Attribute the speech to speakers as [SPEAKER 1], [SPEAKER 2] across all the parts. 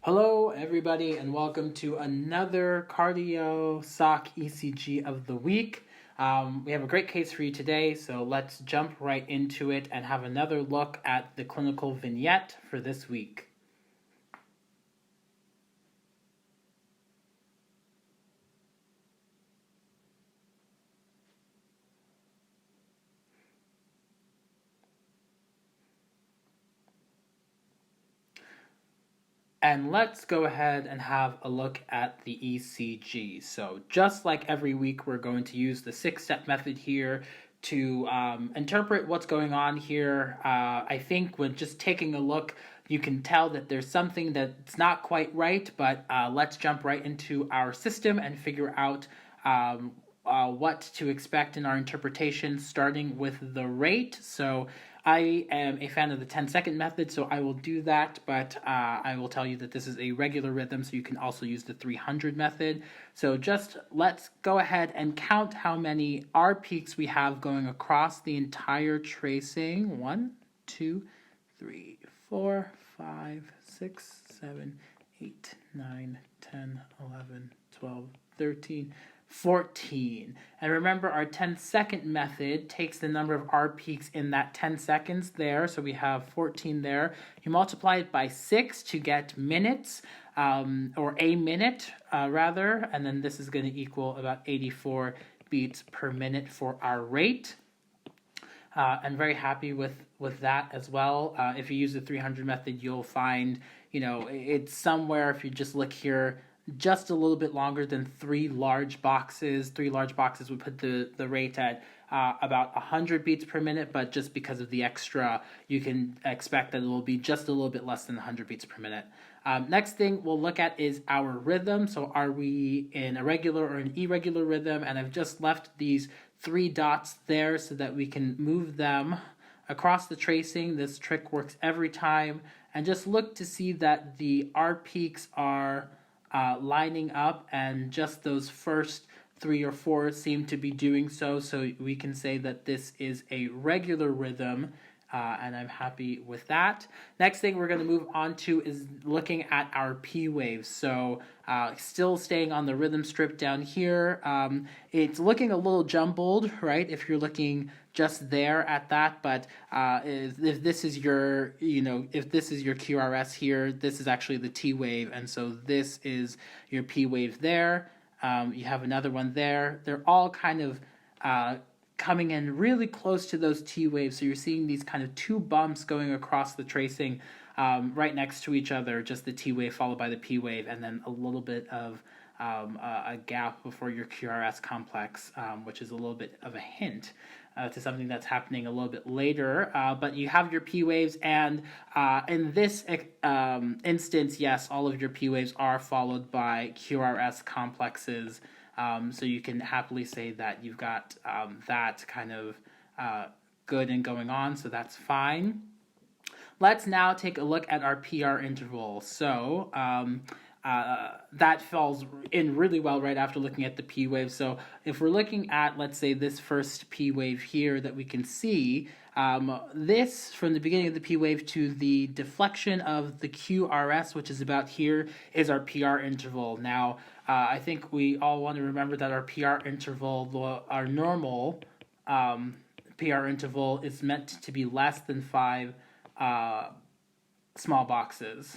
[SPEAKER 1] Hello, everybody, and welcome to another cardio sock ECG of the week. We have a great case for you today, so let's jump right into it and have another look at the clinical vignette for this week. And let's go ahead and have a look at the ECG. So just like every week, we're going to use the 6-step method here to interpret what's going on here. I think when just taking a look, you can tell that there's something that's not quite right, but let's jump right into our system and figure out what to expect in our interpretation, starting with the rate. So I am a fan of the 10-second method, so I will do that, but I will tell you that this is a regular rhythm, so you can also use the 300 method. So just let's go ahead and count how many R peaks we have going across the entire tracing. 1, 2, 3, 4, 5, 6, 7, 8, 9, 10, 11, 12, 13, 14. And remember, our 10-second method takes the number of R peaks in that 10 seconds there. So we have 14 there. You multiply it by 6 to get minutes, or a minute, rather. And then this is going to equal about 84 beats per minute for our rate. And very happy with that as well. If you use the 300 method, you'll find, it's somewhere, if you just look here, just a little bit longer than 3 large boxes. 3 large boxes would put the rate at about 100 beats per minute, but just because of the extra, you can expect that it will be just a little bit less than 100 beats per minute. Next thing we'll look at is our rhythm. So are we in a regular or an irregular rhythm? And I've just left these 3 dots there so that we can move them across the tracing. This trick works every time. And just look to see that the R peaks are lining up, and just those first 3 or 4 seem to be doing so. So we can say that this is a regular rhythm, and I'm happy with that. Next thing we're going to move on to is looking at our P waves. So still staying on the rhythm strip down here. It's looking a little jumbled, right? If you're looking just there at that, but if this is your, if this is your QRS here, this is actually the T wave, and so this is your P wave there. You have another one there. They're all kind of coming in really close to those T waves, so you're seeing these kind of 2 bumps going across the tracing right next to each other, just the T wave followed by the P wave, and then a little bit of a gap before your QRS complex, which is a little bit of a hint to something that's happening a little bit later. But you have your P waves, and in this instance, yes, all of your P waves are followed by QRS complexes. So you can happily say that you've got that kind of good and going on, so that's fine. Let's now take a look at our PR interval. So that falls in really well right after looking at the P wave. So if we're looking at, let's say, this first P wave here that we can see, this from the beginning of the P wave to the deflection of the QRS, which is about here, is our PR interval. Now, I think we all want to remember that our PR interval, our normal PR interval, is meant to be less than 5 small boxes,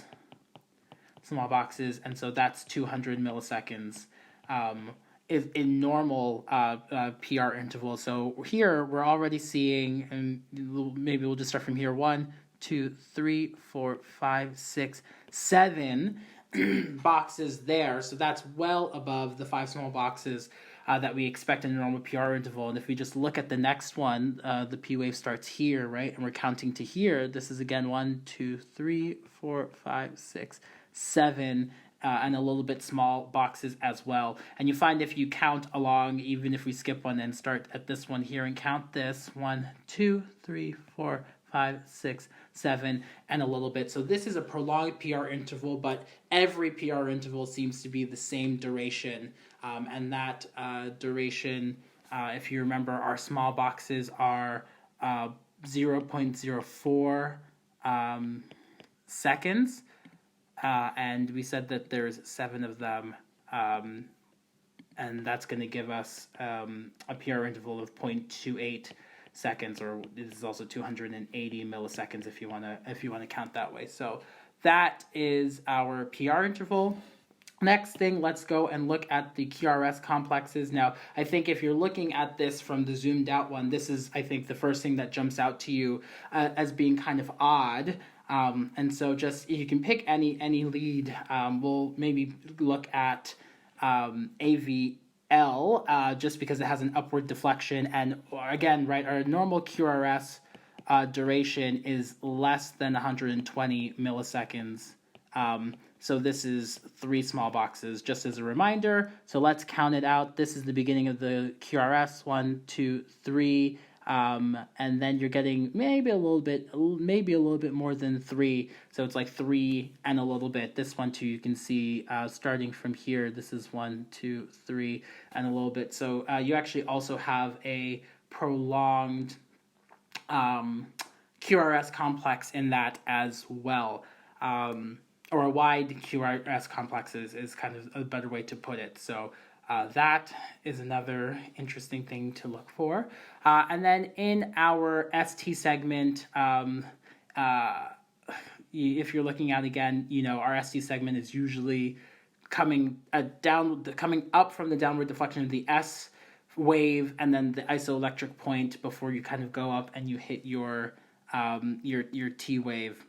[SPEAKER 1] and so that's 200 milliseconds in normal PR interval. So here we're already seeing, and maybe we'll just start from here, 1, 2, 3, 4, 5, 6, 7 boxes there. So that's well above the 5 small boxes that we expect in a normal PR interval. And if we just look at the next one, the P wave starts here, right? And we're counting to here. This is again 1, 2, 3, 4, 5, 6, 7, and a little bit small boxes as well. And you find if you count along, even if we skip one and start at this one here and count this, 1, 2, 3, 4, 5, 6, 7, and a little bit. So this is a prolonged PR interval, but every PR interval seems to be the same duration. And that duration, if you remember, our small boxes are 0.04 seconds. and we said that there's 7 of them, and that's going to give us a PR interval of 0.28 seconds, or this is also 280 milliseconds if you want to count that way. So that is our PR interval. Next thing, let's go and look at the QRS complexes. Now, I think if you're looking at this from the zoomed out one, this is, I think, the first thing that jumps out to you as being kind of odd. And so just, you can pick any lead. We'll maybe look at AVL, just because it has an upward deflection. And again, right, our normal QRS duration is less than 120 milliseconds. So this is 3 small boxes, just as a reminder. So let's count it out. This is the beginning of the QRS, 1, 2, 3, and then you're getting maybe a little bit more than 3. So it's like 3 and a little bit. This one too, you can see starting from here. This is 1, 2, 3, and a little bit. So you actually also have a prolonged QRS complex in that as well. Or a wide QRS complex is kind of a better way to put it. So that is another interesting thing to look for. And then in our ST segment, if you're looking at, again, our ST segment is usually coming up from the downward deflection of the S wave and then the isoelectric point before you kind of go up and you hit your T wave.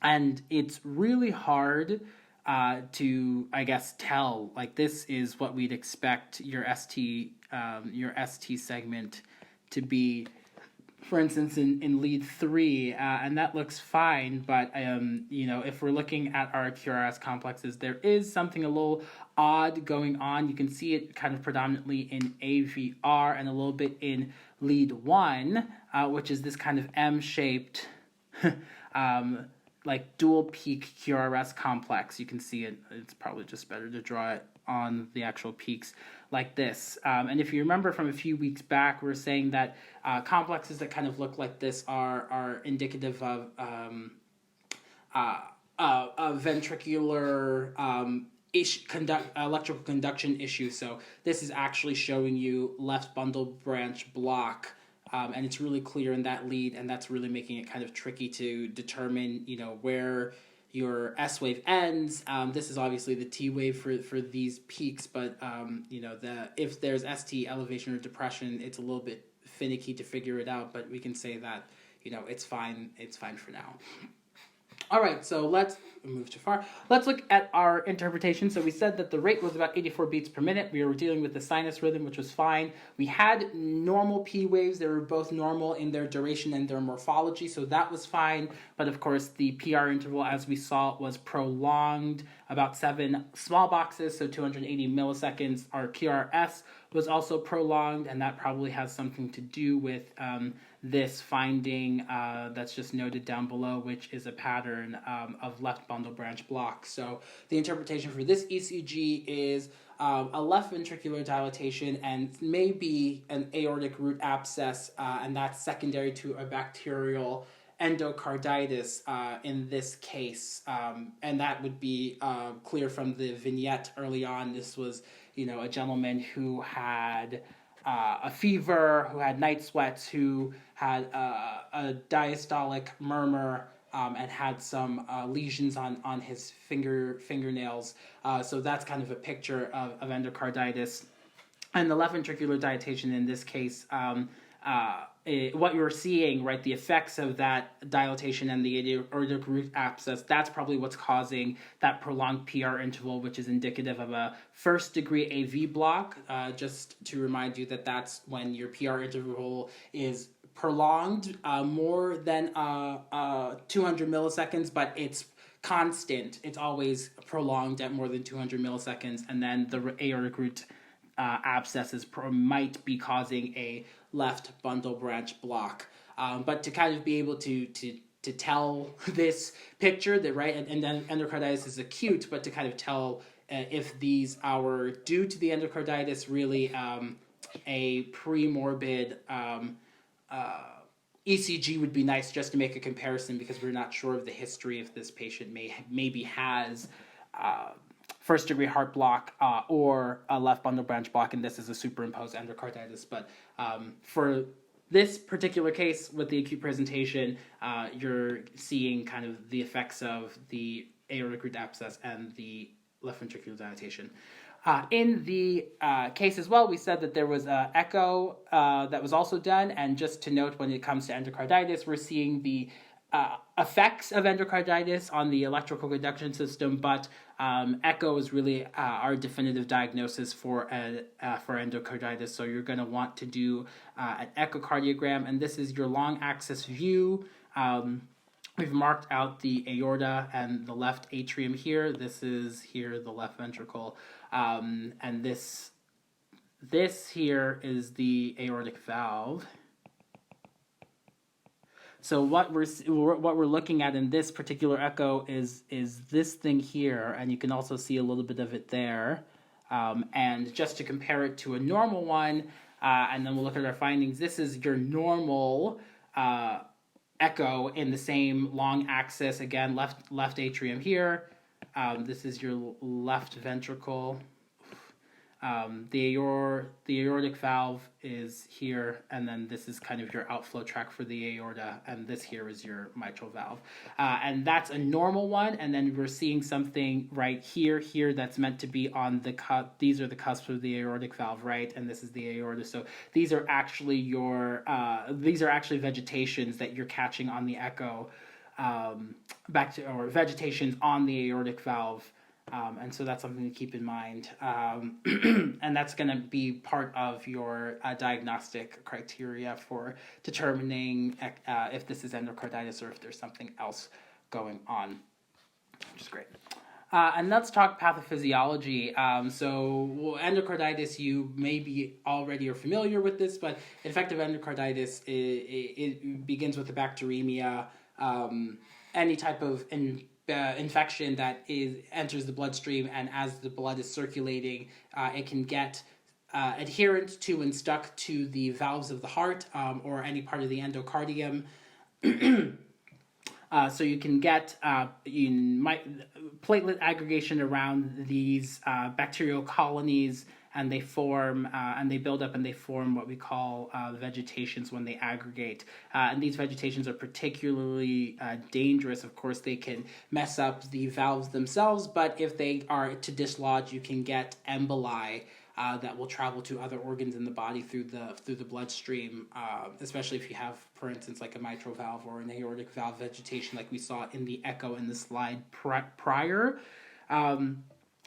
[SPEAKER 1] And it's really hard to, I guess, tell. Like, this is what we'd expect your ST segment to be. For instance, in lead 3, and that looks fine. But if we're looking at our QRS complexes, there is something a little odd going on. You can see it kind of predominantly in AVR and a little bit in lead 1, which is this kind of M-shaped. Like dual peak QRS complex. You can see it. It's probably just better to draw it on the actual peaks like this. And if you remember from a few weeks back, we were saying that complexes that kind of look like this are indicative of a ventricular electrical conduction issue. So this is actually showing you left bundle branch block. And it's really clear in that lead, and that's really making it kind of tricky to determine, where your S wave ends. This is obviously the T wave for these peaks, but if there's ST elevation or depression, it's a little bit finicky to figure it out. But we can say that it's fine. It's fine for now. All right, so let's move too far. Let's look at our interpretation. So we said that the rate was about 84 beats per minute. We were dealing with the sinus rhythm, which was fine. We had normal P waves. They were both normal in their duration and their morphology, so that was fine. But of course, the PR interval, as we saw, was prolonged, about 7 small boxes, so 280 milliseconds. Our QRS was also prolonged, and that probably has something to do with this finding that's just noted down below, which is a pattern of left bundle branch block. So the interpretation for this ECG is a left ventricular dilatation and maybe an aortic root abscess, and that's secondary to a bacterial endocarditis in this case. And that would be clear from the vignette early on. This was, a gentleman who had a fever, who had night sweats, who had a diastolic murmur, and had some lesions on his fingernails. So that's kind of a picture of endocarditis. And the left ventricular dilatation in this case, what you're seeing, right, the effects of that dilatation and the aortic root abscess, that's probably what's causing that prolonged PR interval, which is indicative of a first-degree AV block. Just to remind you that that's when your PR interval is prolonged more than 200 milliseconds, but it's constant. It's always prolonged at more than 200 milliseconds, and then the aortic root abscesses might be causing a left bundle branch block. But to kind of be able to tell this picture, that right, and then endocarditis is acute, but to kind of tell if these are due to the endocarditis really a premorbid ECG would be nice just to make a comparison because we're not sure of the history if this patient maybe has first-degree heart block or a left bundle branch block, and this is a superimposed endocarditis. But for this particular case with the acute presentation, you're seeing kind of the effects of the aortic root abscess and the left ventricular dilatation. In the case as well, we said that there was an echo that was also done, and just to note, when it comes to endocarditis, we're seeing the effects of endocarditis on the electrical conduction system, but echo is really our definitive diagnosis for endocarditis. So you're going to want to do an echocardiogram, and this is your long axis view. We've marked out the aorta and the left atrium here. This is here the left ventricle, and this here is the aortic valve. So what we're looking at in this particular echo is this thing here, and you can also see a little bit of it there. And just to compare it to a normal one, and then we'll look at our findings. This is your normal echo in the same long axis. Again, left atrium here. This is your left ventricle. The aortic valve is here, and then this is kind of your outflow tract for the aorta, and this here is your mitral valve. And that's a normal one, and then we're seeing something right here that's meant to be on the these are the cusps of the aortic valve, right? And this is the aorta. So these are actually your vegetations that you're catching on the echo, or vegetations on the aortic valve. And so that's something to keep in mind. And that's going to be part of your diagnostic criteria for determining if this is endocarditis or if there's something else going on, which is great. And let's talk pathophysiology. So endocarditis, you may be already are familiar with this, but infective endocarditis, it begins with the bacteremia, any type of infection that enters the bloodstream, and as the blood is circulating, it can get adherent to and stuck to the valves of the heart or any part of the endocardium. So you can get platelet aggregation around these bacterial colonies, and they form and they build up and they form what we call vegetations when they aggregate. And these vegetations are particularly dangerous. Of course, they can mess up the valves themselves, but if they are to dislodge, you can get emboli that will travel to other organs in the body through the bloodstream, especially if you have, for instance, like a mitral valve or an aortic valve vegetation like we saw in the echo in the slide prior.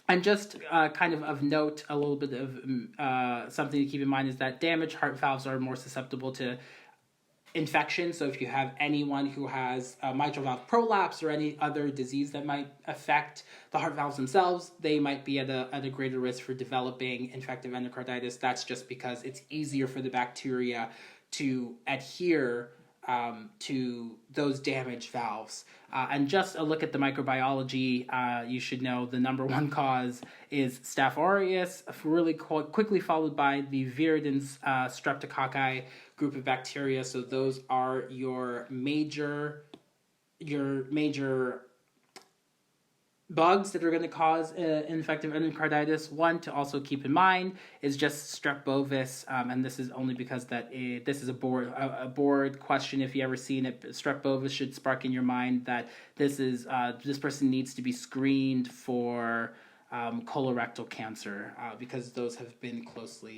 [SPEAKER 1] And just kind of note, a little bit of something to keep in mind is that damaged heart valves are more susceptible to infection. So if you have anyone who has a mitral valve prolapse or any other disease that might affect the heart valves themselves, they might be at a greater risk for developing infective endocarditis. That's just because it's easier for the bacteria to adhere to those damaged valves. And just a look at the microbiology, you should know the number one cause is Staph aureus, really quickly followed by the viridans streptococci group of bacteria. So those are your major bugs that are going to cause infective endocarditis. One to also keep in mind is just strep bovis, and this is only because this is a board question. If you ever seen it, strep bovis should spark in your mind that this person needs to be screened for colorectal cancer, because those have been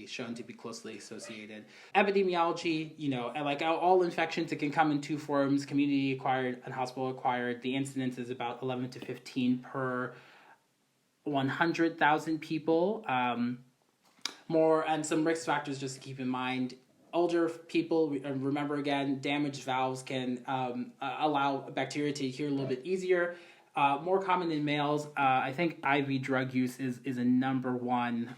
[SPEAKER 1] shown to be closely associated. Epidemiology, like all infections, it can come in two forms: community acquired and hospital acquired. The incidence is about 11 to 15 per 100,000 people. More and some risk factors just to keep in mind. Older people, remember again, damaged valves can allow bacteria to adhere a little bit easier. More common in males. I think IV drug use is a number one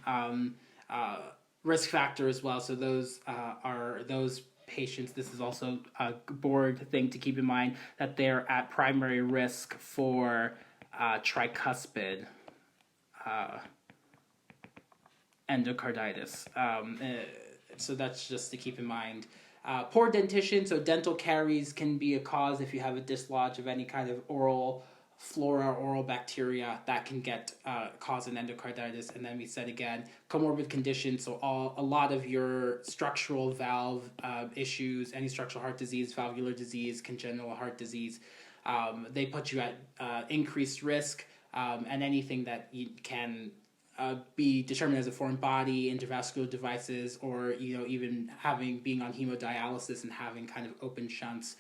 [SPEAKER 1] risk factor as well. So those are those patients. This is also a board thing to keep in mind, that they're at primary risk for tricuspid endocarditis. So that's just to keep in mind. Poor dentition, so dental caries can be a cause if you have a dislodge of any kind of oral flora, oral bacteria that can cause an endocarditis. And then we said again, comorbid conditions, so a lot of your structural valve issues, any structural heart disease, valvular disease, congenital heart disease, they put you at increased risk, and anything that you can be determined as a foreign body, intravascular devices, or even being on hemodialysis and having kind of open shunts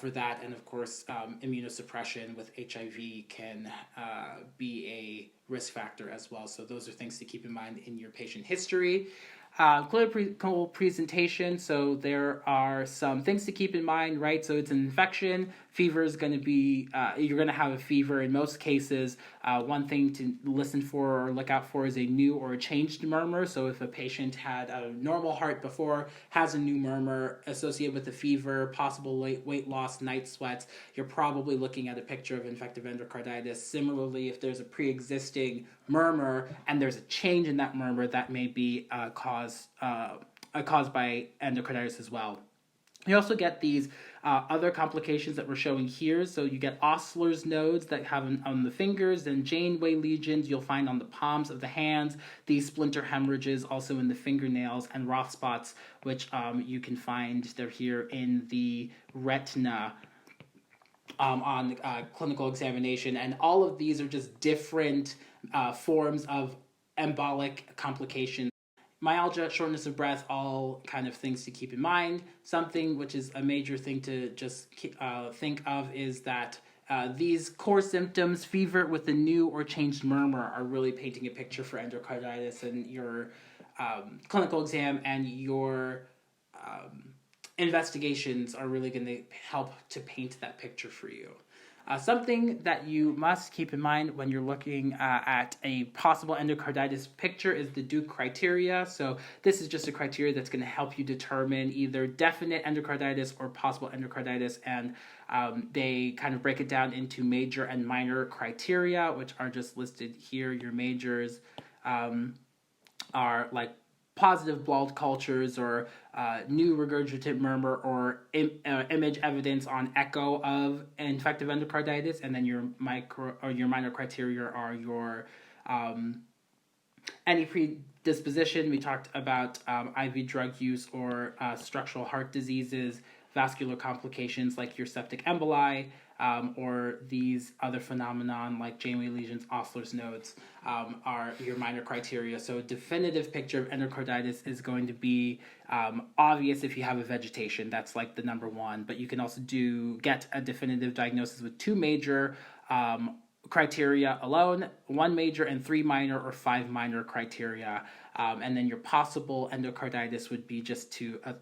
[SPEAKER 1] for that. And of course, immunosuppression with HIV can be a risk factor as well. So those are things to keep in mind in your patient history. Clinical presentation, so there are some things to keep in mind, right? So it's an infection. Fever is going to be, you're going to have a fever in most cases. One thing to listen for or look out for is a new or a changed murmur. So if a patient had a normal heart before, has a new murmur associated with the fever, possible weight loss, night sweats, you're probably looking at a picture of infective endocarditis. Similarly, if there's a pre-existing murmur and there's a change in that murmur, that may be caused by endocarditis as well. You also get these other complications that we're showing here. So you get Osler's nodes that have on the fingers, and Janeway lesions you'll find on the palms of the hands, these splinter hemorrhages also in the fingernails, and Roth spots, which you can find, they're here in the retina on clinical examination. And all of these are just different forms of embolic complications. Myalgia, shortness of breath, all kind of things to keep in mind. Something which is a major thing to just think of is that these core symptoms, fever with a new or changed murmur, are really painting a picture for endocarditis, and your clinical exam and your investigations are really going to help to paint that picture for you. Something that you must keep in mind when you're looking at a possible endocarditis picture is the Duke criteria. So this is just a criteria that's going to help you determine either definite endocarditis or possible endocarditis, and they kind of break it down into major and minor criteria, which are just listed here. Your majors are like positive blood cultures or new regurgitant murmur or image evidence on echo of infective endocarditis, and then your minor criteria are your any predisposition. We talked about IV drug use or structural heart diseases, vascular complications like your septic emboli, or these other phenomenon like Janeway lesions, Osler's nodes, are your minor criteria. So a definitive picture of endocarditis is going to be obvious if you have a vegetation. That's like the number one. But you can also get a definitive diagnosis with two major criteria alone, one major and three minor or five minor criteria. And then your possible endocarditis would be just to a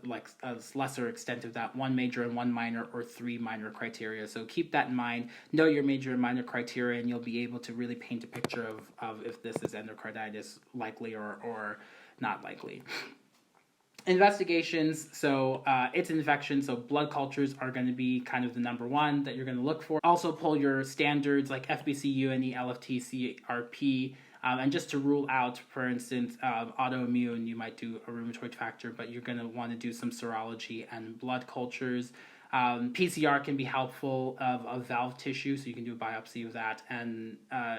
[SPEAKER 1] lesser extent of that, one major and one minor or three minor criteria. So keep that in mind. Know your major and minor criteria, and you'll be able to really paint a picture of if this is endocarditis likely or not likely. Investigations, so it's an infection, so blood cultures are going to be kind of the number one that you're going to look for. Also pull your standards like FBC, UNE, LFT, CRP, and just to rule out, for instance, autoimmune, you might do a rheumatoid factor, but you're going to want to do some serology and blood cultures. PCR can be helpful of valve tissue, so you can do a biopsy of that, and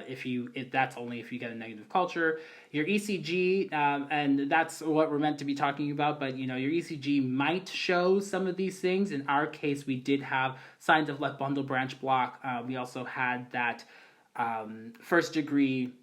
[SPEAKER 1] if that's only if you get a negative culture. Your ECG, and that's what we're meant to be talking about, but your ECG might show some of these things. In our case, we did have signs of left bundle branch block. We also had that first degree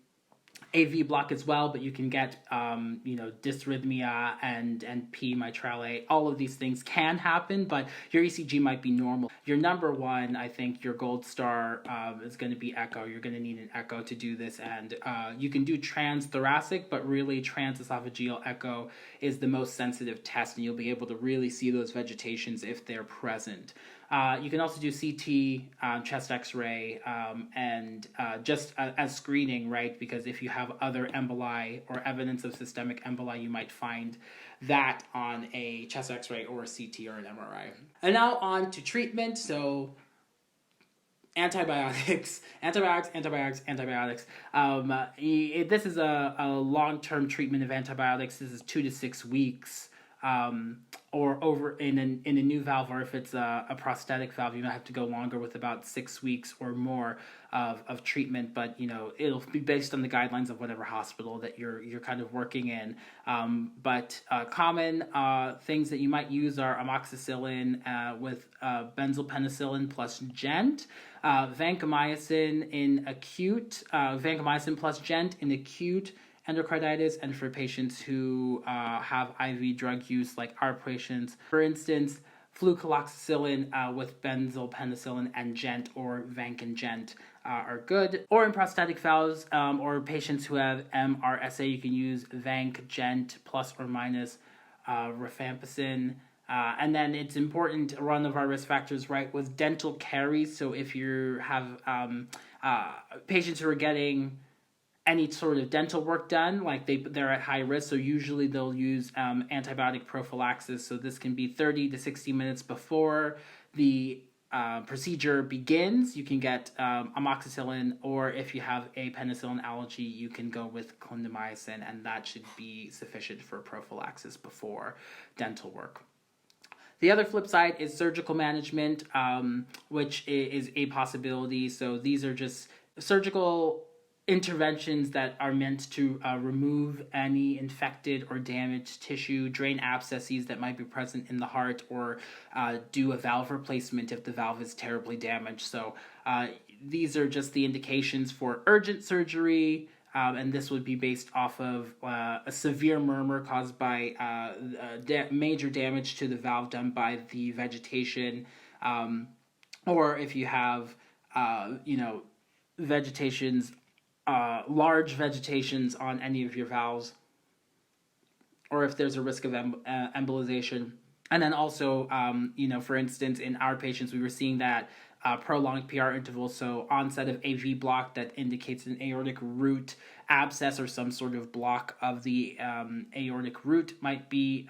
[SPEAKER 1] AV block as well, but you can get dysrhythmia and P mitrale. All of these things can happen, but your ECG might be normal. Your number one, I think, your gold star is going to be echo. You're going to need an echo to do this, and you can do transthoracic, but really transesophageal echo is the most sensitive test, and you'll be able to really see those vegetations if they're present. You can also do CT, chest x-ray, and just as screening, right? Because if you have other emboli or evidence of systemic emboli, you might find that on a chest x-ray or a CT or an MRI. And now on to treatment. So antibiotics. This is a long-term treatment of antibiotics. This is 2 to 6 weeks. or over in a new valve, or if it's a prosthetic valve, you might have to go longer with about 6 weeks or more of treatment. But it'll be based on the guidelines of whatever hospital that you're kind of working in. But common things that you might use are amoxicillin with benzylpenicillin plus gent, vancomycin plus gent in acute endocarditis, and for patients who have IV drug use, like our patients. For instance, flucloxacillin with benzylpenicillin and gent, or vanc and gent, are good. Or in prosthetic valves, or patients who have MRSA, you can use vanc, gent, plus or minus rifampicin. And then it's important, one of our risk factors, right, was dental caries. So if you have patients who are getting any sort of dental work done, like they're at high risk, so usually they'll use antibiotic prophylaxis. So this can be 30 to 60 minutes before the procedure begins. You can get amoxicillin, or if you have a penicillin allergy, you can go with clindamycin, and that should be sufficient for prophylaxis before dental work. The other flip side is surgical management, which is a possibility. So these are just surgical interventions that are meant to remove any infected or damaged tissue, drain abscesses that might be present in the heart, or do a valve replacement if the valve is terribly damaged. So these are just the indications for urgent surgery, and this would be based off of a severe murmur caused by major damage to the valve done by the vegetation, or if you have vegetations, large vegetations on any of your valves, or if there's a risk of embolization. And then also, for instance, in our patients, we were seeing that prolonged PR interval, so onset of AV block that indicates an aortic root abscess or some sort of block of the aortic root might be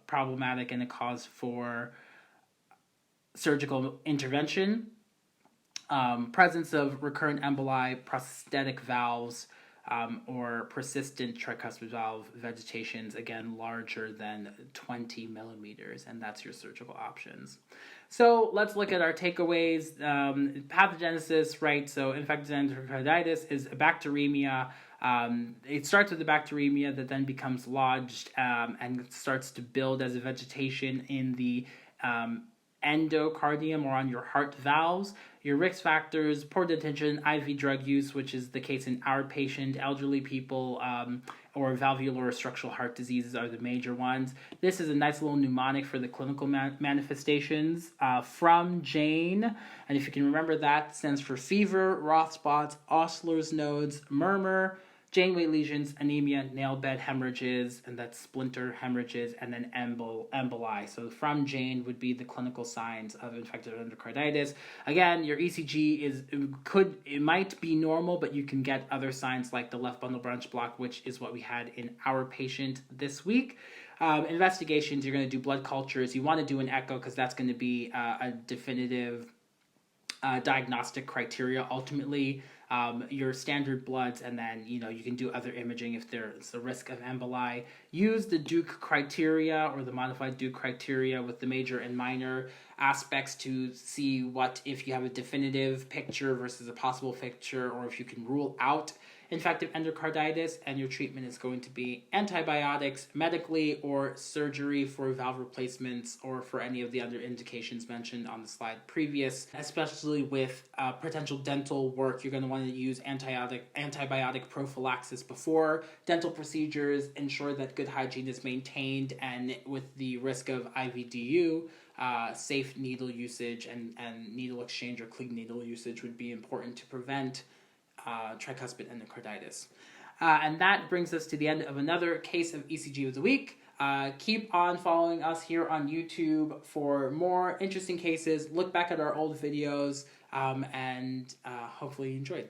[SPEAKER 1] problematic and a cause for surgical intervention. Presence of recurrent emboli, prosthetic valves, or persistent tricuspid valve vegetations, again, larger than 20 millimeters, and that's your surgical options. So let's look at our takeaways. Pathogenesis, right? So infective endocarditis is a bacteremia. It starts with a bacteremia that then becomes lodged and starts to build as a vegetation in the endocardium, or on your heart valves. Your risk factors: poor detention, IV drug use, which is the case in our patient, elderly people, or valvular or structural heart diseases are the major ones. This is a nice little mnemonic for the clinical manifestations from Jane. And if you can remember, that stands for fever, Roth spots, Osler's nodes, murmur, Janeway lesions, anemia, nail bed hemorrhages, and that's splinter hemorrhages, and then emboli. So from Jane would be the clinical signs of infective endocarditis. Again, your ECG might be normal, but you can get other signs like the left bundle branch block, which is what we had in our patient this week. Investigations: you're going to do blood cultures. You want to do an echo because that's going to be a definitive diagnostic criteria ultimately. Your standard bloods, and then you can do other imaging if there's a risk of emboli. Use the Duke criteria, or the modified Duke criteria, with the major and minor aspects to see what if you have a definitive picture versus a possible picture, or if you can rule out infective endocarditis. And your treatment is going to be antibiotics medically, or surgery for valve replacements, or for any of the other indications mentioned on the slide previous. Especially with potential dental work, you're going to want to use antibiotic prophylaxis before dental procedures. Ensure that good hygiene is maintained, and with the risk of IVDU, safe needle usage and needle exchange or clean needle usage would be important to prevent tricuspid endocarditis. And that brings us to the end of another case of ECG of the week. Keep on following us here on YouTube for more interesting cases. Look back at our old videos, and hopefully you enjoyed.